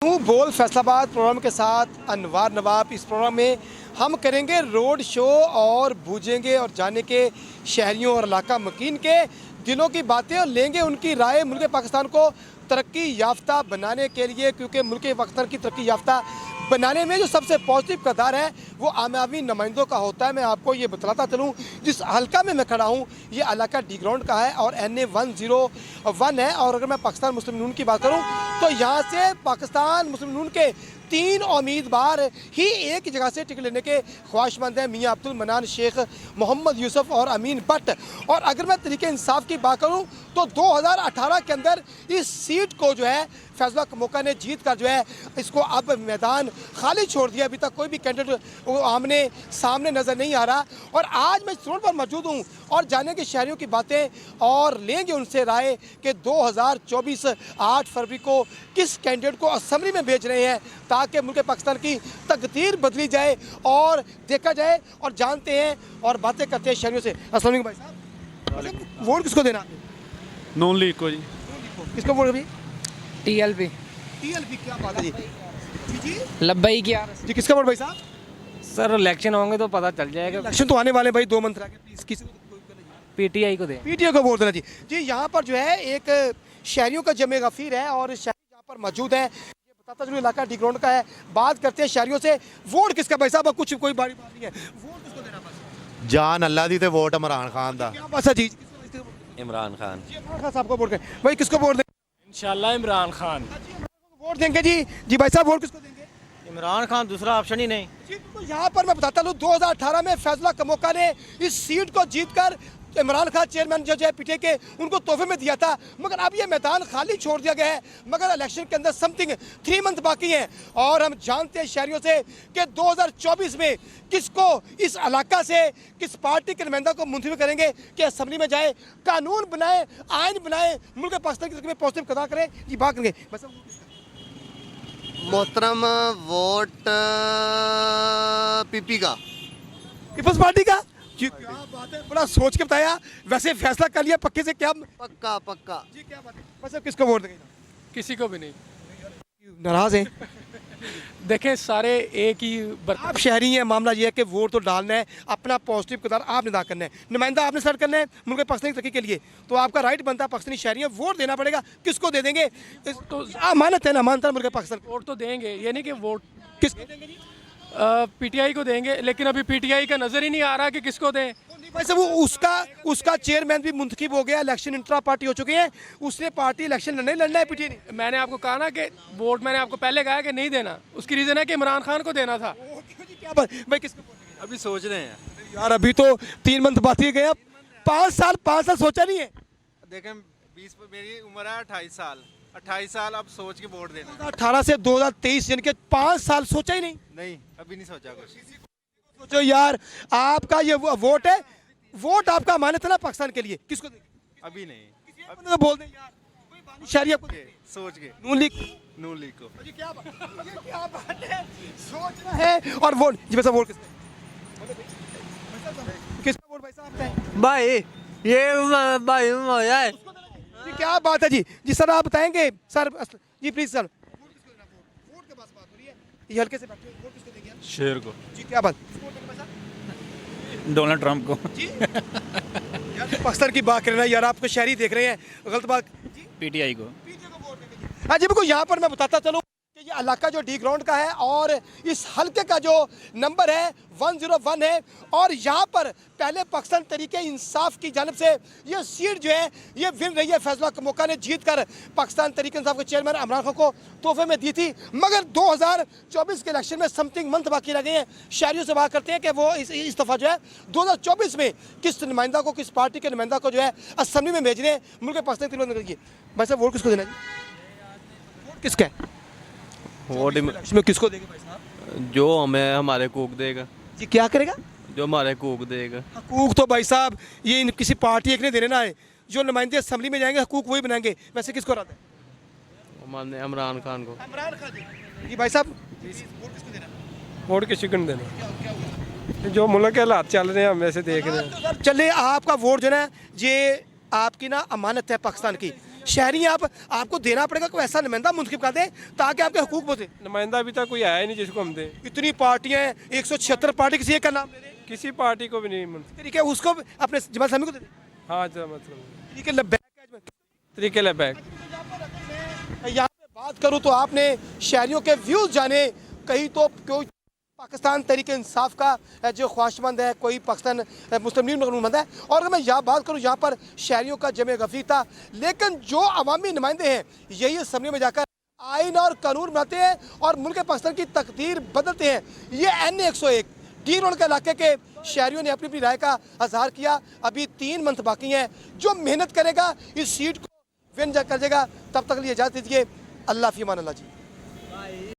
बोल फैसलाबाद प्रोग्राम के साथ अनवार नवाब। इस प्रोग्राम में हम करेंगे रोड शो और बूझेंगे और जाने के शहरियों और इलाका मकीन के दिलों की बातें और लेंगे उनकी राय मुल्क पाकिस्तान को तरक्की याफ्ता बनाने के लिए, क्योंकि मुल्क पाकिस्तान की तरक्की याफ्ता बनाने में जो सबसे पॉजिटिव किरदार है वो आम आदमी नुमाइंदों का होता है। मैं आपको ये बतलाता चलूँ, जिस हल्का में मैं खड़ा हूँ ये इलाका डी ग्राउंड का है और NA 101 है। और अगर मैं पाकिस्तान मुस्लिम नून की बात करूँ तो यहाँ से पाकिस्तान मुस्लिम नून के 3 उम्मीदवार ही एक जगह से टिकट लेने के ख्वाहिशमंद हैं, मियाँ अब्दुल मनान शेख, मोहम्मद यूसुफ और अमीन भट्ट। और अगर मैं तरीके इंसाफ की बात करूँ तो 2018 के अंदर इस सीट को जो है फैसला मौका ने जीत कर जो है इसको अब मैदान खाली छोड़ दिया। अभी तक कोई भी कैंडिडेट आमने सामने नज़र नहीं आ रहा। और आज मैं इस रोड पर मौजूद हूँ और जानेंगे शहरियों की बातें और लेंगे उनसे राय कि 2024 8 फरवरी को किस कैंडिडेट को असम्बली में भेज रहे हैं ताकि मुल्क पाकिस्तान की तकदीर बदली जाए और देखा जाए और जानते हैं और बातें करते हैं शहरियों से। अस्सलाम वालेकुम भाई साहब, वोट किसको देना? नून लीग को जी। किसको वोट अभी? TLP क्या बात है जी? लब्बई की जी किसका वोट भाई साहब? सर इलेक्शन होंगे तो पता चल जाएगा। इलेक्शन तो आने वाले भाई 2 मंथ आगे, प्लीज किसी को PTI को दे। PTI को वोट देना जी। जी यहाँ पर जो है एक शहरियों का जमे गफीर है और शहरी यहाँ पर मौजूद है। ये बताता चलो इलाका डी ग्राउंड का है। बात करते हैं शहरियों से, वोट किसका भाई साहब? कुछ कोई बड़ी बात नहीं है, वोट किसको देना? बस जान अल्लाह दी ते वोट इमरान खान दा। क्या बस है जी? इमरान खान। इमरान खान साहब को वोट करें भाई, किसको वोट देंगे? इंशाल्लाह इमरान खान। वोट देंगे जी। जी भाई साहब वोट किसको देंगे? इमरान खान, दूसरा ऑप्शन ही नहीं। तो यहाँ पर मैं बताता हूँ 2018 में फैसला कमोका ने इस सीट को जीतकर इमरान खान चेयरमैन जो है PTI के उनको तोहफे में दिया था, मगर अब ये मैदान खाली छोड़ दिया गया है। मगर इलेक्शन के अंदर समथिंग 3 मंथ बाकी हैं और हम जानते हैं शहरियों से कि 2024 में किसको इस इलाका से किस पार्टी के नुमाइंदा को मुंतखब करेंगे कि असम्बली में जाए, कानून बनाए, आइन बनाए, मुल्क पाकिस्तान की तरक्की में पॉजिटिव कदम करें। जी बात करेंगे बस मोहतरम वोट PP का, पीपल्स पार्टी का। जी क्या बात है, बड़ा सोच के बताया। वैसे फैसला कर लिया पक्के से? क्या पक्का पक्का। जी क्या बात है, बस अब किसको वोट देंगे? किसी को भी नहीं। नाराज हैं? देखें सारे एक ही आप शहरी हैं, मामला ये है कि वोट तो डालना है, अपना पॉजिटिव किरदार आपने अदा करना है, नुमाइंदा आपने सेट करना है मुल्क पाकिस्तान की तरक्की के लिए। तो आपका राइट बनता है, पाकिस्तानी शहरी है, वोट देना पड़ेगा। किसको दे देंगे? तो मानत है ना, मानता है मुल्क पाकिस्तान। वोट तो देंगे, ये नहीं कि वोट किसको देंगे जी? PTI को देंगे, लेकिन अभी PTI का नज़र ही नहीं आ रहा कि किसको दें। वैसे वो उसका चेयरमैन भी मुंतखब हो गया, इलेक्शन इंट्रा पार्टी हो चुके हैं, उसने पार्टी इलेक्शन लड़ना है PTI ने। मैंने आपको कहा ना कि वोट मैंने आपको पहले कहा कि नहीं देना, उसकी रीज़न है कि इमरान खान को देना था। क्या बात भाई, किसको अभी सोच रहे हैं यार? अभी तो 3 मंथ बाकी गए, 5 साल सोचा नहीं है। देखें 20 मेरी उम्र है 28 साल अब सोच के वोट देना। 2018 से 2023 यानी कि 5 साल सोचा ही नहीं। नहीं अभी नहीं सोचा कुछ। सोचो यार, आपका ये वोट है, वोट आपका अमानत है ना पाकिस्तान के लिए, किसको देंगे? अभी नहीं, तो बोल दें यार, कोई बानी शहरी आपको सोच के नून लीग को। ये क्या बात है, सोचना है और वोट। जी वैसा वोट किसका वोट भाई साहब है? भाई ये भाई होया है। जी क्या बात है जी। जी सर आप बताएंगे सर? जी प्लीज सर, वोट के पास बात हो रही है, ये हल्के से बैठे, वोट किसको देंगे आप? शेर को। जी क्या बात? डोनाल्ड ट्रंप को। जी यार पाकिस्तान की बात करना यार, आपको शहरी देख रहे हैं, गलत बात। PTI को। हाँ जी बिल्कुल। यहाँ पर मैं बताता चलूँ कि ये इलाका जो डी ग्राउंड का है और इस हल्के का जो नंबर है 101 है और यहाँ पर पहले पाकिस्तान तरीके इंसाफ की जानिब से ये सीट जो है ये विन रही है। फैसला मौका ने जीत कर पाकिस्तान तरीके इंसाफ के चेयरमैन इमरान खान को तोहफे में दी थी, मगर 2024 के इलेक्शन में समथिंग मंथ बाकी रह गए हैं। शहरियों से बात करते हैं कि वो इस दफ़ा जो है 2024 में किस नुमाइंदा को, किस पार्टी के नुमाइंदा को जो है असम्बली में भेजने हैं मुल्क पाकिस्तान की। भाई साहब वोट किसको देना जी? वोट किसका है? वोट इसमें किसको देंगे भाई साहब? जो हमें हमारे हकूक देगा। जी क्या करेगा? जो हमारे हकूक देगा। हकूक तो भाई साहब ये किसी पार्टी एक ने देने ना है, जो नुमाइंदे असम्बली में जाएंगे हकूक वही बनाएंगे। वैसे किसको रहता है? मानने इमरान खान को। इमरान खान जी। भाई साहब वोट किसको देना? वोट किसी को नहीं देना, जो मुल्क के हालात चल रहे हैं हम वैसे देख रहे हैं। चले आपका वोट जो है ये आपकी ना अमानत है पाकिस्तान की। शहरी हैं आप, आपको देना पड़ेगा कोई ऐसा नुमाइंदा मुंतखब कर दें ताकि आपके हुकूक बचे। नुमाइंदा अभी तक कोई आया ही नहीं जिसको हम दें। इतनी पार्टियां हैं, 176 पार्टी, किसी एक का नाम ले दें। किसी पार्टी को भी नहीं ठीक है, उसको अपने जमात इस्लामी को दे दें। हाँ मतलब ठीक है, लब्बैक है अजमल। तरीके लबैक। यहाँ पे बात करूँ तो आपने शहरियों के व्यूज़ जाने, कहीं तो कोई पाकिस्तान तहरीक इंसाफ का जो ख्वाहिशमंद है, कोई पाकिस्तान मुस्लिम लीग नुमाइंदा है, और अगर मैं यहाँ बात करूँ यहाँ पर शहरियों का जमे गफी था, लेकिन जो अवामी नुमाइंदे हैं यही असम्बली में जाकर आइन और कानून बनाते हैं और मुल्क पाकिस्तान की तकदीर बदलते हैं। ये N101 डी रोड के इलाके के शहरियों ने अपनी अपनी राय का इजहार किया। अभी 3 मंथ बाकी हैं, जो मेहनत करेगा इस सीट को विन कर जाएगा। तब तक लिए इजाज़त दीजिए, अल्लाह फी अमान अल्लाह जी।